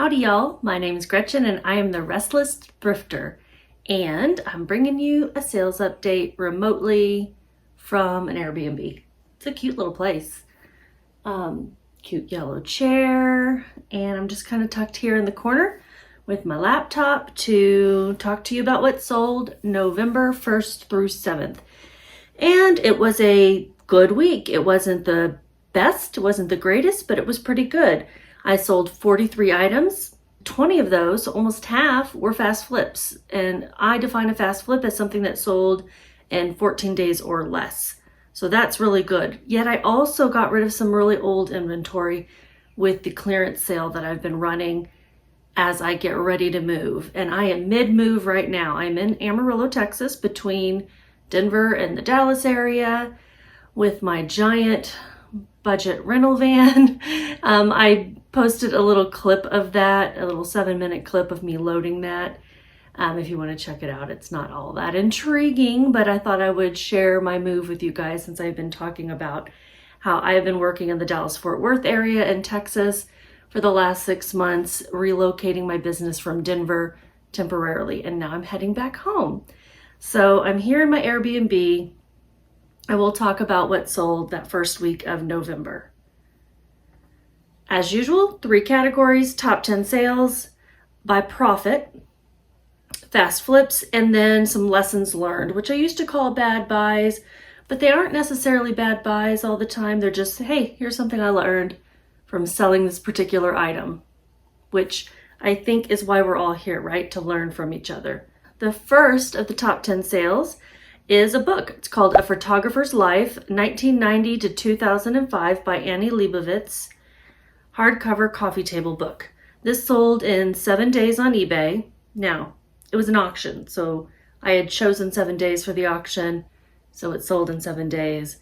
Howdy y'all, my name is Gretchen and I am the Restless Thrifter, and I'm bringing you a sales update remotely from an Airbnb. It's a cute little place. Cute yellow chair, and I'm just kind of tucked here in the corner with my laptop to talk to you about what sold November 1st through 7th. And it was a good week. It wasn't the best, it wasn't the greatest, but it was pretty good. I sold 43 items. 20 of those, almost half, were fast flips. And I define a fast flip as something that sold in 14 days or less. So that's really good. Yet I also got rid of some really old inventory with the clearance sale that I've been running as I get ready to move. And I am mid-move right now. I'm in Amarillo, Texas, between Denver and the Dallas area with my giant budget rental van. I posted a little clip of that, a little 7-minute clip of me loading that. If you want to check it out, it's not all that intriguing, but I thought I would share my move with you guys since I've been talking about how I've been working in the Dallas-Fort Worth area in Texas for the last 6 months, relocating my business from Denver temporarily, and now I'm heading back home. So I'm here in my Airbnb. I will talk about what sold that first week of November. As usual, 3 categories: top 10 sales, by profit, fast flips, and then some lessons learned, which I used to call bad buys, but they aren't necessarily bad buys all the time. They're just, hey, here's something I learned from selling this particular item, which I think is why we're all here, right? To learn from each other. The first of the top 10 sales is a book. It's called A Photographer's Life, 1990 to 2005 by Annie Leibovitz, hardcover coffee table book. This sold in 7 days on eBay. Now, it was an auction, so I had chosen 7 days for the auction, so it sold in 7 days.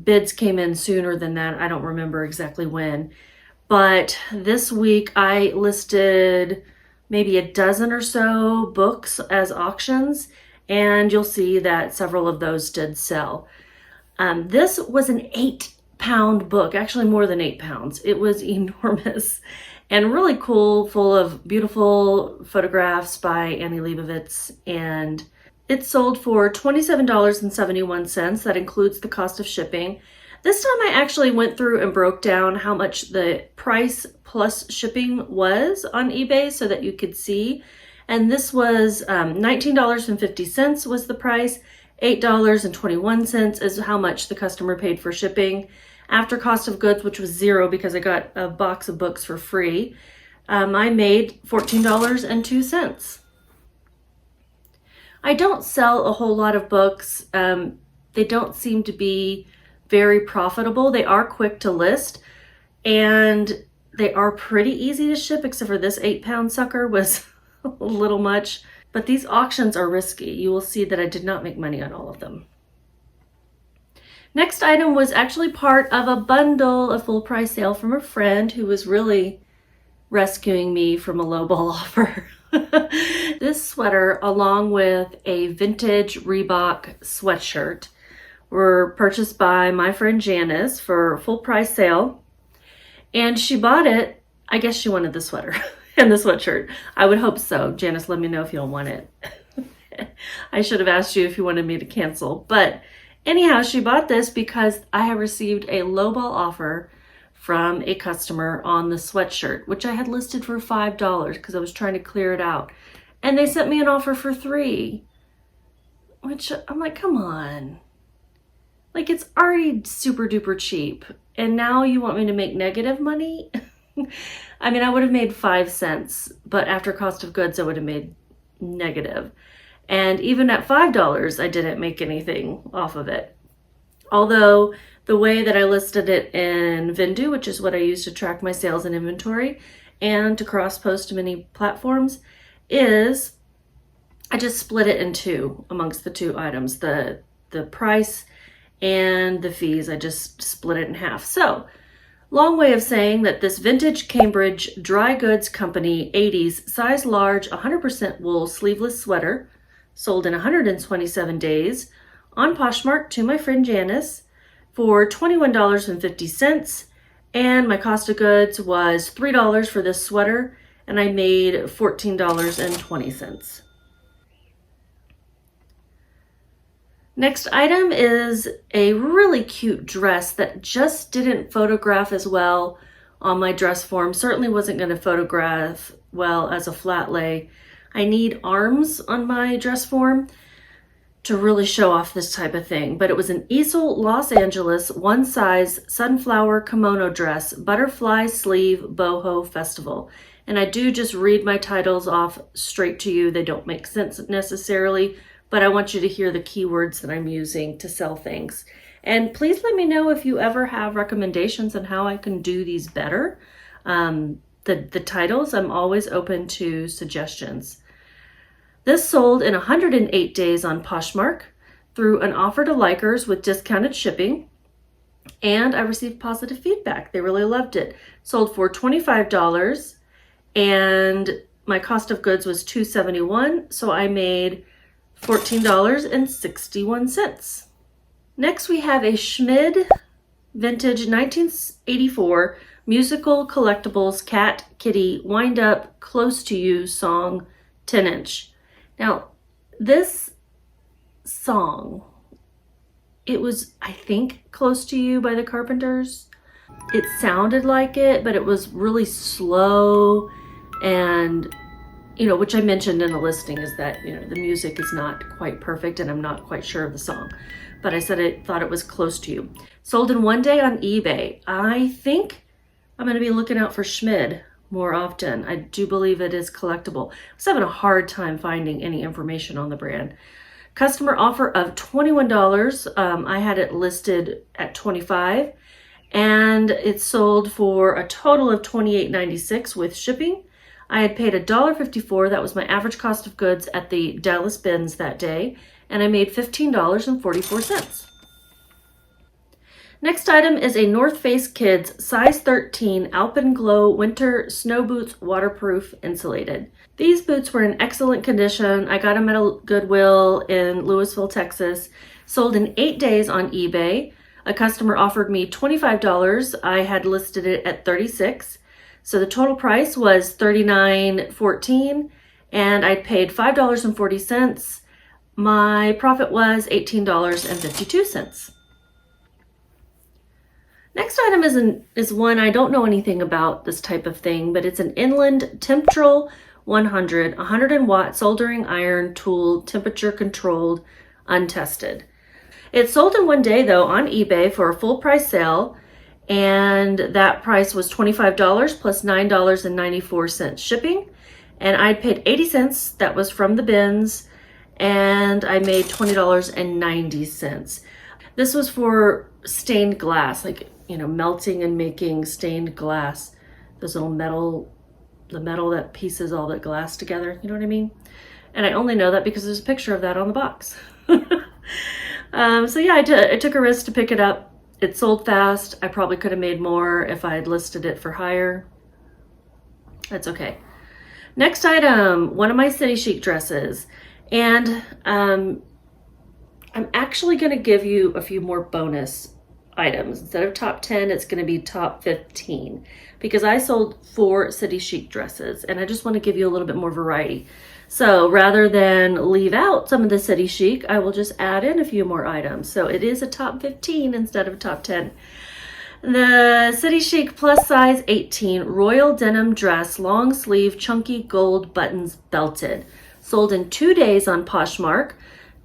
Bids came in sooner than that. I don't remember exactly when, but this week I listed maybe a dozen or so books as auctions, and you'll see that several of those did sell. This was an 8-pound book, actually more than 8 pounds. It was enormous and really cool, full of beautiful photographs by Annie Leibovitz, and it sold for $27.71. That includes the cost of shipping. This time I actually went through and broke down how much the price plus shipping was on eBay so that you could see. And this was $19.50 was the price. $8.21 is how much the customer paid for shipping. After cost of goods, which was $0 because I got a box of books for free, I made $14.02. I don't sell a whole lot of books. They don't seem to be very profitable. They are quick to list, and they are pretty easy to ship, except for this 8-pound sucker was a little much. But these auctions are risky. You will see that I did not make money on all of them. Next item was actually part of a bundle, a full price sale from a friend who was really rescuing me from a lowball offer. This sweater, along with a vintage Reebok sweatshirt, were purchased by my friend Janice for a full price sale. And she bought it. I guess she wanted the sweater and the sweatshirt. I would hope so. Janice, let me know if you don't want it. I should have asked you if you wanted me to cancel. But anyhow, she bought this because I have received a lowball offer from a customer on the sweatshirt, which I had listed for $5 because I was trying to clear it out. And they sent me an offer for $3, which I'm like, come on. Like, it's already super duper cheap. And now you want me to make negative money? I mean, I would have made 5 cents, but after cost of goods, I would have made negative. And even at $5, I didn't make anything off of it. Although the way that I listed it in Vindu, which is what I use to track my sales and inventory and to cross-post to many platforms, is I just split it in two amongst the 2 items. The price and the fees, I just split it in half. So, long way of saying that this vintage Cambridge dry goods company 80s size large 100% wool sleeveless sweater sold in 127 days on Poshmark to my friend Janice for $21.50, and my cost of goods was $3 for this sweater and I made $14.20. Next item is a really cute dress that just didn't photograph as well on my dress form. Certainly wasn't going to photograph well as a flat lay. I need arms on my dress form to really show off this type of thing. But it was an Easel Los Angeles one size sunflower kimono dress, butterfly sleeve boho festival. And I do just read my titles off straight to you. They don't make sense necessarily, but I want you to hear the keywords that I'm using to sell things. And please let me know if you ever have recommendations on how I can do these better. The titles, I'm always open to suggestions. This sold in 108 days on Poshmark through an offer to likers with discounted shipping, and I received positive feedback. They really loved it. Sold for $25, and my cost of goods was $271, so I made $14.61. Next, we have a Schmid vintage 1984 musical collectibles cat kitty wind up close to you song 10-inch. Now, this song, it was, I think, Close to You by the Carpenters. It sounded like it, but it was really slow, and, which I mentioned in the listing is that, the music is not quite perfect and I'm not quite sure of the song. But I said I thought it was Close to You. Sold in one day on eBay. I think I'm going to be looking out for Schmid more often. I do believe it is collectible. I was having a hard time finding any information on the brand. Customer offer of $21. I had it listed at $25, and it sold for a total of $28.96 with shipping. I had paid $1.54. That was my average cost of goods at the Dallas bins that day, and I made $15.44. Next item is a North Face Kids size 13 Alpenglow winter snow boots, waterproof, insulated. These boots were in excellent condition. I got them at a Goodwill in Louisville, Texas. Sold in 8 days on eBay. A customer offered me $25. I had listed it at $36. So the total price was $39.14, and I paid $5.40. My profit was $18.52. Next item is one I don't know anything about this type of thing, but it's an Inland Temptrol 100 watt soldering iron tool, temperature controlled, untested. It sold in one day though on eBay for a full price sale, and that price was $25 plus $9.94 shipping, and I'd paid 80 cents. That was from the bins, and I made $20.90. This was for stained glass, like, melting and making stained glass. Those little the metal that pieces all the glass together, you know what I mean? And I only know that because there's a picture of that on the box. So yeah, I took a risk to pick it up. It sold fast. I probably could have made more if I had listed it for higher. That's okay. Next item, one of my City Chic dresses. And I'm actually going to give you a few more bonus items. Instead of top 10, it's going to be top 15 because I sold 4 City Chic dresses and I just want to give you a little bit more variety. So rather than leave out some of the City Chic, I will just add in a few more items. So it is a top 15 instead of a top 10. The City Chic plus size 18 royal denim dress, long sleeve, chunky gold buttons, belted. Sold in 2 days on Poshmark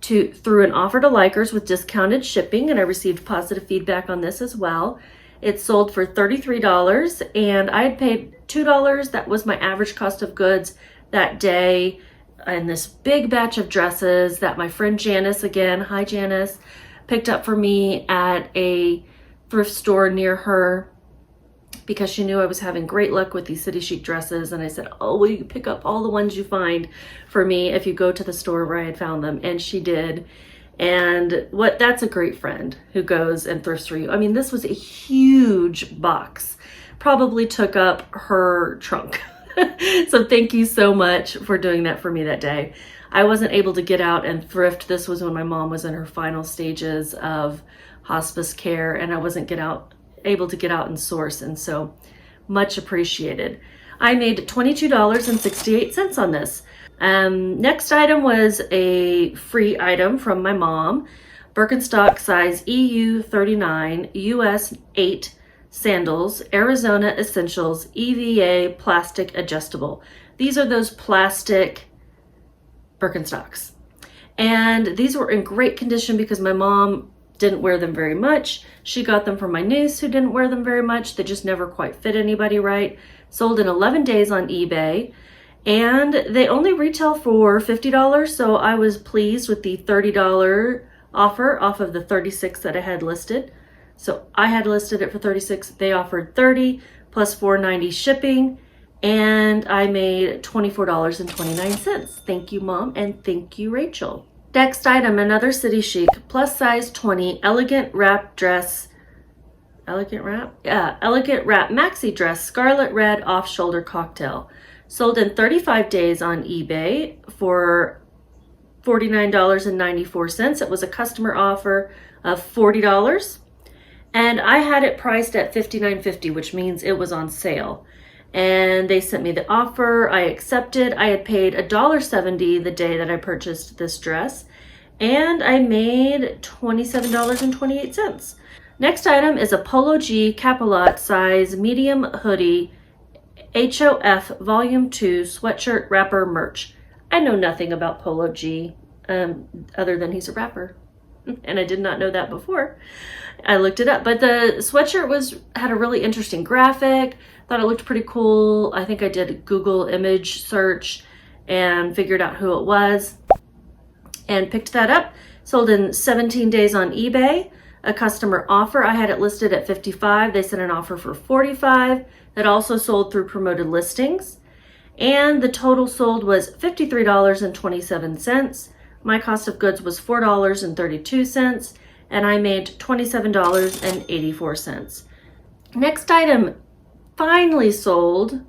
through an offer to likers with discounted shipping, and I received positive feedback on this as well. It sold for $33, and I had paid $2. That was my average cost of goods that day. And this big batch of dresses that my friend Janice, again, hi Janice, picked up for me at a thrift store near her because she knew I was having great luck with these City Chic dresses. And I said, oh, will you pick up all the ones you find for me if you go to the store where I had found them? And she did. And that's a great friend who goes and thrifts for you. I mean, this was a huge box, probably took up her trunk. So thank you so much for doing that for me that day. I wasn't able to get out and thrift. This was when my mom was in her final stages of hospice care, and I wasn't able to get out and source, and so much appreciated. I made $22.68 on this. Next item was a free item from my mom. Birkenstock size EU 39, US 8 sandals, Arizona Essentials, EVA plastic adjustable. These are those plastic Birkenstocks. And these were in great condition because my mom didn't wear them very much. She got them from my niece who didn't wear them very much. They just never quite fit anybody right. Sold in 11 days on eBay. And they only retail for $50, so I was pleased with the $30 offer off of the $36 that I had listed. So I had listed it for $36. They offered $30 plus $4.90 shipping, and I made $24.29. Thank you, Mom, and thank you, Rachel. Next item, another City Chic plus size 20 elegant wrap dress. Elegant wrap? Yeah, elegant wrap maxi dress, scarlet red off-shoulder cocktail. Sold in 35 days on eBay for $49.94. It was a customer offer of $40. And I had it priced at $59.50, which means it was on sale. And they sent me the offer. I accepted. I had paid $1.70 the day that I purchased this dress. And I made $27.28. Next item is a Polo G Capilot size medium hoodie HOF Volume 2 sweatshirt wrapper merch. I know nothing about Polo G other than he's a rapper. And I did not know that before. I looked it up, but the sweatshirt had a really interesting graphic. Thought it looked pretty cool. I think I did a Google image search and figured out who it was and picked that up. Sold in 17 days on eBay. A customer offer. I had it listed at $55. They sent an offer for $45. That also sold through promoted listings. And the total sold was $53.27. My cost of goods was $4.32, and I made $27.84. Next item finally sold,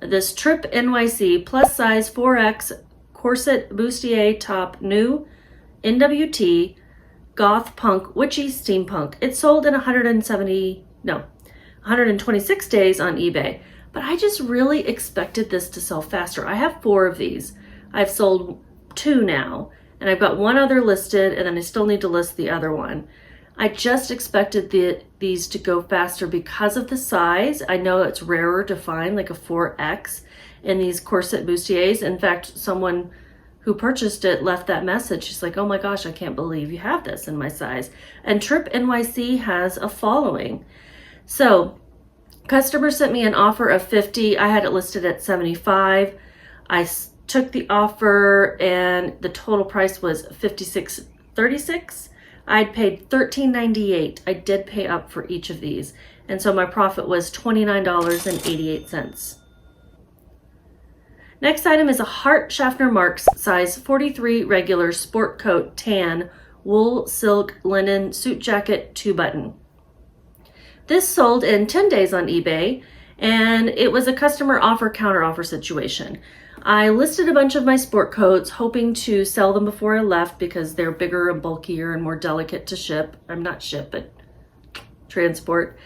this Trip NYC plus size 4X corset bustier top, new NWT goth punk witchy steampunk. It sold in 126 days on eBay, but I just really expected this to sell faster. I have 4 of these. I've sold 2 now, and I've got 1 other listed, and then I still need to list the other one. I just expected these to go faster because of the size. I know it's rarer to find like a 4X in these corset bustiers. In fact, someone who purchased it left that message. She's like, oh my gosh, I can't believe you have this in my size. And Trip NYC has a following. So customer sent me an offer of $50. I had it listed at $75. I took the offer and the total price was $56.36. I'd paid $13.98. I did pay up for each of these. And so my profit was $29.88. Next item is a Hart Schaffner Marks size 43 regular sport coat tan wool silk linen suit jacket 2-button. This sold in 10 days on eBay, and it was a customer offer counter offer situation. I listed a bunch of my sport coats hoping to sell them before I left because they're bigger and bulkier and more delicate to ship. I'm not ship, but transport.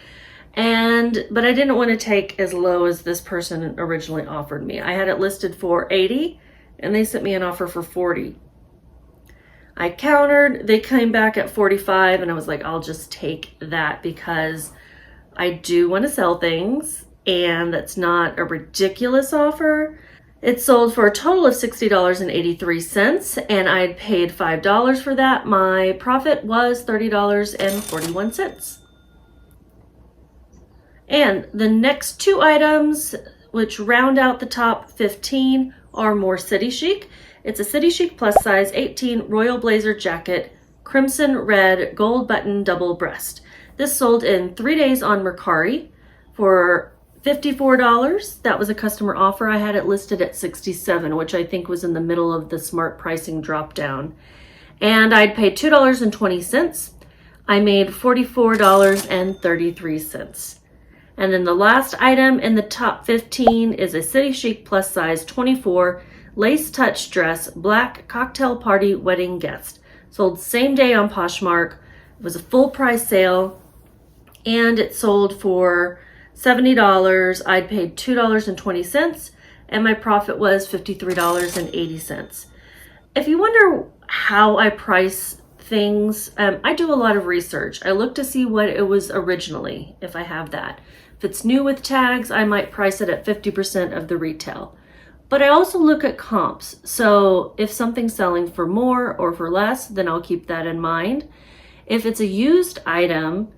But I didn't want to take as low as this person originally offered me. I had it listed for $80 and they sent me an offer for $40. I countered, they came back at $45 and I was like, I'll just take that because I do want to sell things and that's not a ridiculous offer. It sold for a total of $60.83 and I had paid $5 for that. My profit was $30.41. And the next 2 items, which round out the top 15, are more City Chic. It's a City Chic plus size 18 royal blazer jacket, crimson red gold button double breast. This sold in 3 days on Mercari for $54. That was a customer offer. I had it listed at $67, which I think was in the middle of the smart pricing drop down. And I'd paid $2.20. I made $44.33. And then the last item in the top 15 is a City Chic plus size 24 lace touch dress, black cocktail party wedding guest. Sold same day on Poshmark. It was a full price sale and it sold for $70. I'd paid $2.20, and my profit was $53.80. If you wonder how I price things, I do a lot of research. I look to see what it was originally, if I have that. If it's new with tags, I might price it at 50% of the retail. But I also look at comps. So if something's selling for more or for less, then I'll keep that in mind. If it's a used item,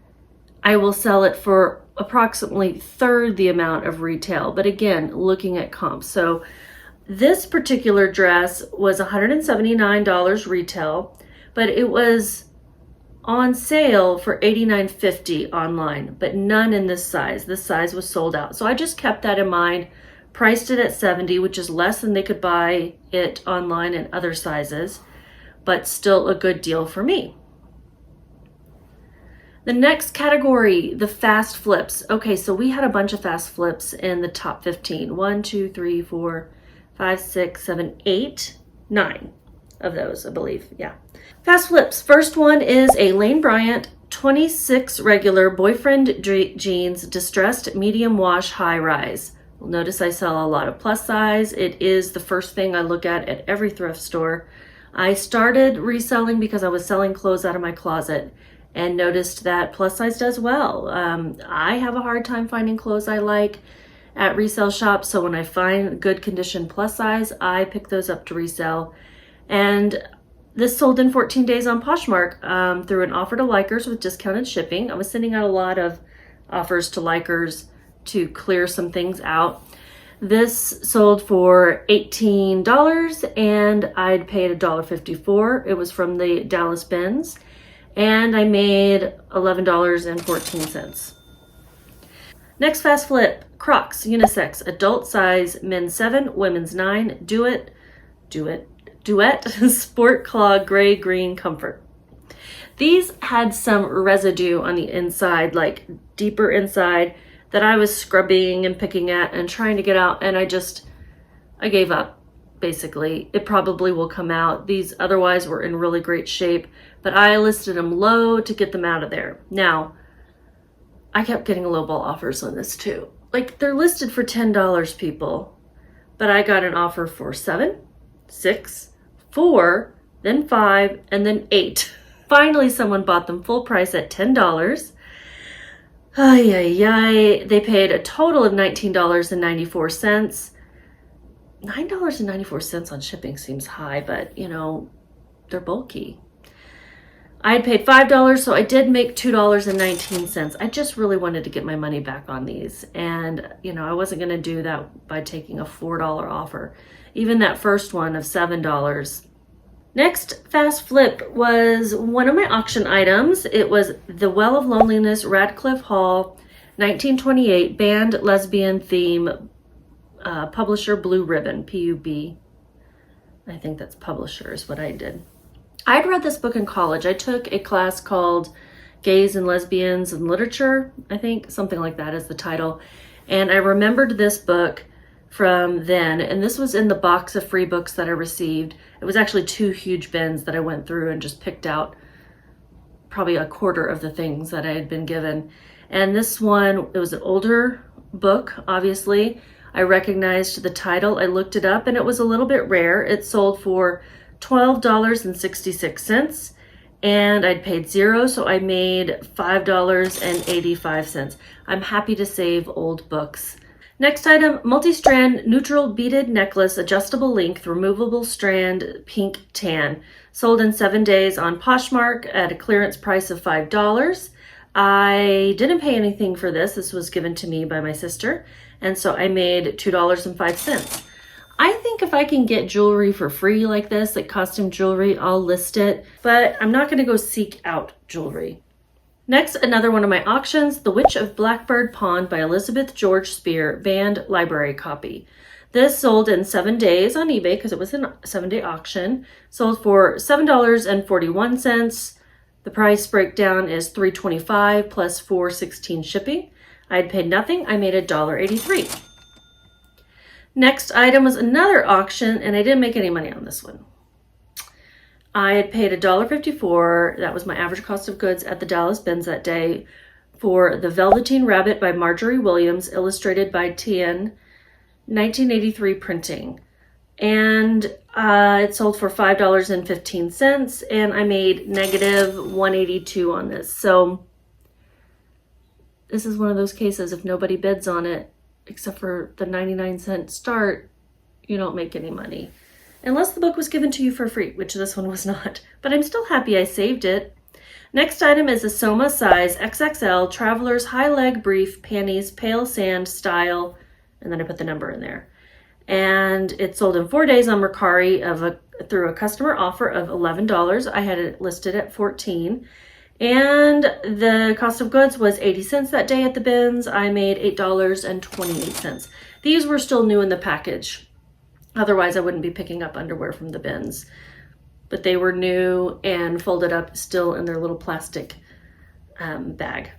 I will sell it for approximately third the amount of retail. But again, looking at comps. So this particular dress was $179 retail, but it was on sale for $89.50 online, but none in this size. This size was sold out. So I just kept that in mind, priced it at $70, which is less than they could buy it online in other sizes, but still a good deal for me. The next category, the fast flips. Okay, so we had a bunch of fast flips in the top 15. 1, 2, 3, 4, 5, 6, 7, 8, 9 of those, I believe. Yeah. Fast flips. First one is a Lane Bryant 26 regular boyfriend jeans, distressed medium wash high rise. Well, notice I sell a lot of plus size. It is the first thing I look at every thrift store. I started reselling because I was selling clothes out of my closet and noticed that plus size does well. I have a hard time finding clothes I like at resale shops, so when I find good condition plus size, I pick those up to resell. And this sold in 14 days on Poshmark through an offer to likers with discounted shipping. I was sending out a lot of offers to likers to clear some things out. This sold for $18 and I'd paid $1.54. It was from the Dallas Bins, and I made $11.14. Next fast flip, Crocs, unisex, adult size, men's 7, women's 9, duet, sport clog, gray, green, comfort. These had some residue on the inside, like deeper inside, that I was scrubbing and picking at and trying to get out, and I gave up, basically. It probably will come out. These otherwise were in really great shape, but I listed them low to get them out of there. Now, I kept getting lowball offers on this too. Like, they're listed for $10, people, but I got an offer for 7, 6, 4, then 5, and then 8. Finally, someone bought them full price at $10. Ay, ay, ay. They paid a total of $19.94. $9.94 on shipping seems high, but you know, they're bulky. I had paid $5, so I did make $2.19. I just really wanted to get my money back on these. And, you know, I wasn't going to do that by taking a $4 offer. Even that first one of $7. Next fast flip was one of my auction items. It was the Well of Loneliness Radcliffe Hall 1928 band lesbian theme, publisher Blue Ribbon, P-U-B. I think that's publisher is what I did. I'd read this book in college. I took a class called Gays and Lesbians in Literature, I think, something like that is the title. And I remembered this book from then, and this was in the box of free books that I received. It was actually 2 huge bins that I went through and just picked out probably a quarter of the things that I had been given. And this one, it was an older book, obviously. I recognized the title. I looked it up, and it was a little bit rare. It sold for $12.66, and I'd paid $0, so I made $5.85. I'm happy to save old books. Next item, multi-strand neutral beaded necklace, adjustable length, removable strand, pink tan. Sold in 7 days on Poshmark at a clearance price of $5. I didn't pay anything for this. This was given to me by my sister, and so I made $2.05. I think if I can get jewelry for free like this, like costume jewelry, I'll list it, but I'm not gonna go seek out jewelry. Next, another one of my auctions, The Witch of Blackbird Pond by Elizabeth George Spear, banned library copy. This sold in 7 days on eBay because it was a 7-day auction. Sold for $7.41. The price breakdown is $3.25 plus $4.16 shipping. I had paid nothing. I made $1.83. Next item was another auction, and I didn't make any money on this one. I had paid $1.54. That was my average cost of goods at the Dallas Bins that day for The Velveteen Rabbit by Marjorie Williams, illustrated by Tien, 1983 printing. And it sold for $5.15, and I made negative $182 on this. So this is one of those cases, if nobody bids on it, except for the 99-cent start, you don't make any money. Unless the book was given to you for free, which this one was not. But I'm still happy I saved it. Next item is a Soma size XXL Traveler's High Leg Brief Panties Pale Sand Style, and then I put the number in there. And it sold in 4 days on Mercari through a customer offer of $11. I had it listed at $14. And the cost of goods was 80 cents that day at the bins. I made $8.28. These were still new in the package. Otherwise, I wouldn't be picking up underwear from the bins. But they were new and folded up still in their little plastic bag.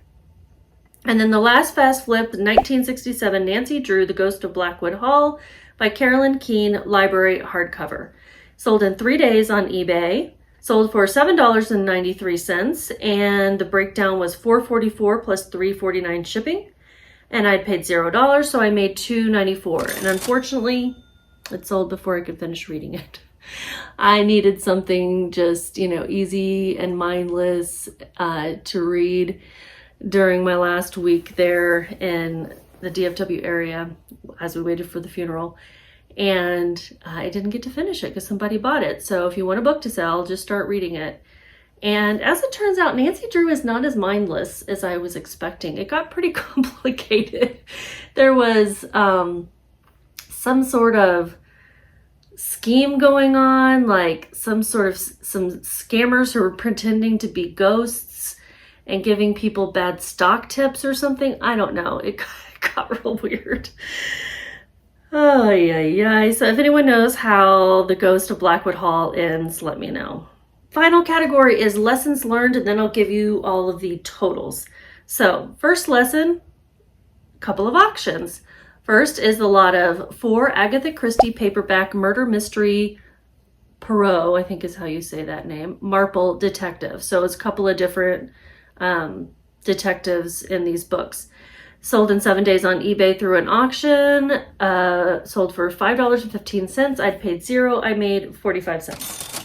And then the last fast flip, 1967 Nancy Drew, The Ghost of Blackwood Hall by Carolyn Keene, library hardcover. Sold in 3 days on eBay. Sold for $7.93, and the breakdown was $4.44 plus $3.49 shipping. And I'd paid $0, so I made $2.94. And unfortunately, it sold before I could finish reading it. I needed something just, easy and mindless to read during my last week there in the DFW area as we waited for the funeral. And I didn't get to finish it because somebody bought it. So if you want a book to sell, just start reading it. And as it turns out, Nancy Drew is not as mindless as I was expecting. It got pretty complicated. There was some sort of scheme going on, like some scammers who were pretending to be ghosts and giving people bad stock tips or something. I don't know. It got real weird. Oh, yeah. So if anyone knows how The Ghost of Blackwood Hall ends, let me know. Final category is lessons learned, and then I'll give you all of the totals. So first lesson, couple of auctions. First is the lot of 4 Agatha Christie paperback murder mystery Poirot, I think is how you say that name, Marple Detective. So it's a couple of different detectives in these books. Sold in 7 days on eBay through an auction. Sold for $5.15. I'd paid $0. I made 45 cents.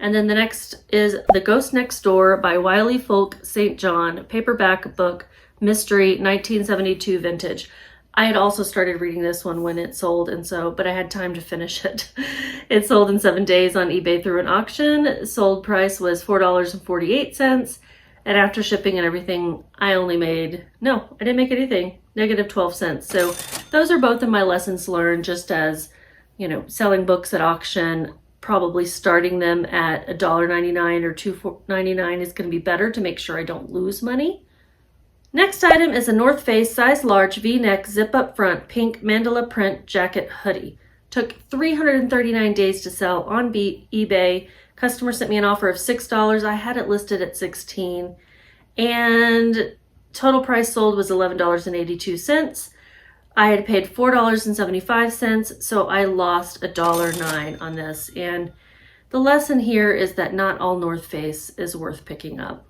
And then the next is The Ghost Next Door by Wiley Folk St. John, paperback book, mystery, 1972 vintage. I had also started reading this one when it sold, but I had time to finish it. It sold in 7 days on eBay through an auction. Sold price was $4.48. And after shipping and everything, I didn't make anything, negative 12 cents. So those are both in my lessons learned, just as, selling books at auction, probably starting them at $1.99 or $2.99 is going to be better to make sure I don't lose money. Next item is a North Face size large V-neck zip up front pink mandala print jacket hoodie. Took 339 days to sell on eBay. Customer sent me an offer of $6. I had it listed at $16. And total price sold was $11.82. I had paid $4.75, so I lost $1.09 on this. And the lesson here is that not all North Face is worth picking up.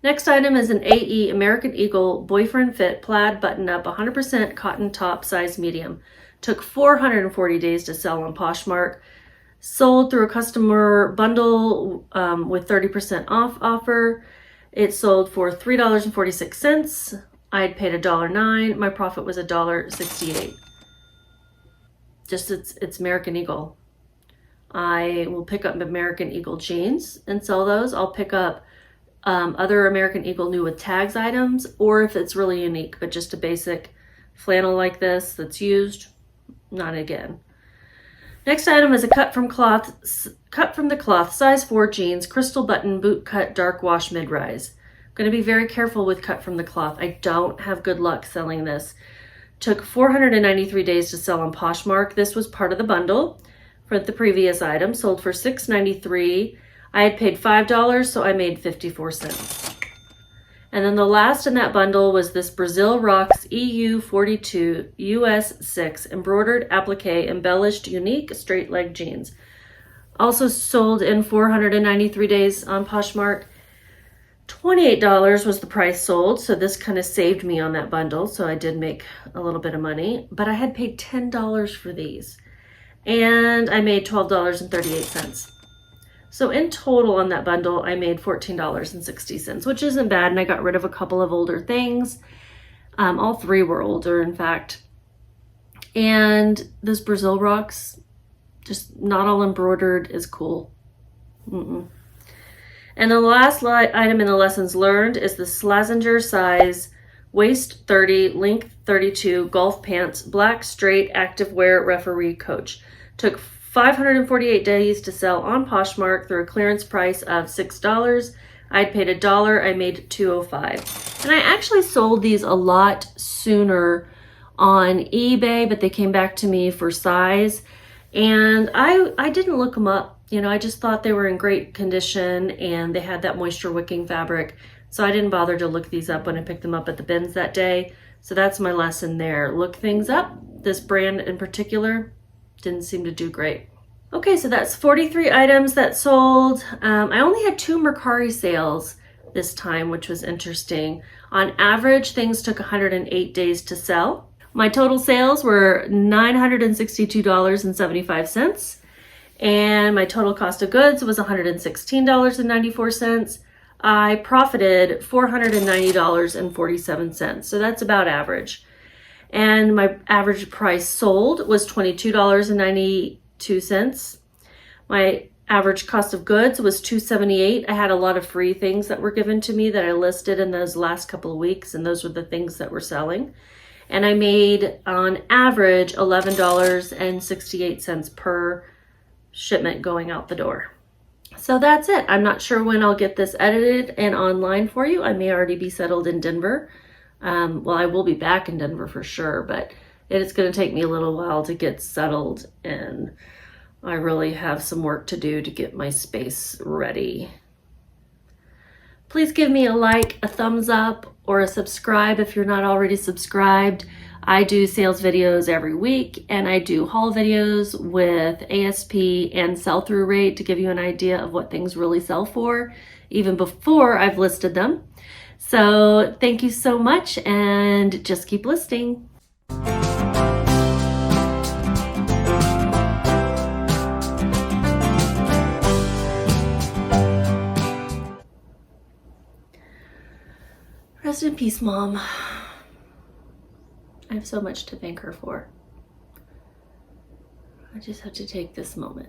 Next item is an AE American Eagle Boyfriend Fit plaid button-up 100% cotton top size medium. Took 440 days to sell on Poshmark. Sold through a customer bundle with 30% off offer. It sold for $3.46. I had paid $1.09. My profit was $1.68. It's American Eagle. I will pick up American Eagle jeans and sell those. I'll pick up other American Eagle new with tags items, or if it's really unique, but just a basic flannel like this that's used, not again. Next item is a cut from the cloth size 4 jeans, crystal button, boot cut, dark wash mid-rise. I'm going to be very careful with cut from the cloth. I don't have good luck selling this. Took 493 days to sell on Poshmark. This was part of the bundle for the previous item. Sold for $6.93. I had paid $5, so I made 54 cents. And then the last in that bundle was this Brazil Rocks EU 42 US 6 embroidered applique embellished unique straight leg jeans. Also sold in 493 days on Poshmark. $28 was the price sold, so this kind of saved me on that bundle, so I did make a little bit of money, but I had paid $10 for these, and I made $12.38. So in total on that bundle, I made $14.60, which isn't bad, and I got rid of a couple of older things. All three were older, in fact. And this Brazil rocks, just not all embroidered, is cool. And the last item in the lessons learned is the Slazenger size, waist 30, length 32, golf pants, black, straight, activewear, referee, coach. Took 548 days to sell on Poshmark through a clearance price of $6. I'd paid $1, I made $2.05. And I actually sold these a lot sooner on eBay, but they came back to me for size. And I didn't look them up. You know, I just thought they were in great condition and they had that moisture wicking fabric. So I didn't bother to look these up when I picked them up at the bins that day. So that's my lesson there. Look things up. This brand in particular didn't seem to do great. Okay, so that's 43 items that sold. I only had 2 Mercari sales this time, which was interesting. On average, things took 108 days to sell. My total sales were $962.75. And my total cost of goods was $116.94. I profited $490.47. So that's about average. And my average price sold was $22.92. My average cost of goods was $278. I had a lot of free things that were given to me that I listed in those last couple of weeks, and those were the things that were selling. And I made, on average, $11.68 per shipment going out the door. So that's it. I'm not sure when I'll get this edited and online for you. I may already be settled in Denver. Well, I will be back in Denver for sure, but it's going to take me a little while to get settled, and I really have some work to do to get my space ready. Please give me a like, a thumbs up, or a subscribe if you're not already subscribed. I do sales videos every week, and I do haul videos with ASP and sell-through rate to give you an idea of what things really sell for, even before I've listed them. So thank you so much, and just keep listing. Rest in peace, Mom. I have so much to thank her for. I just have to take this moment.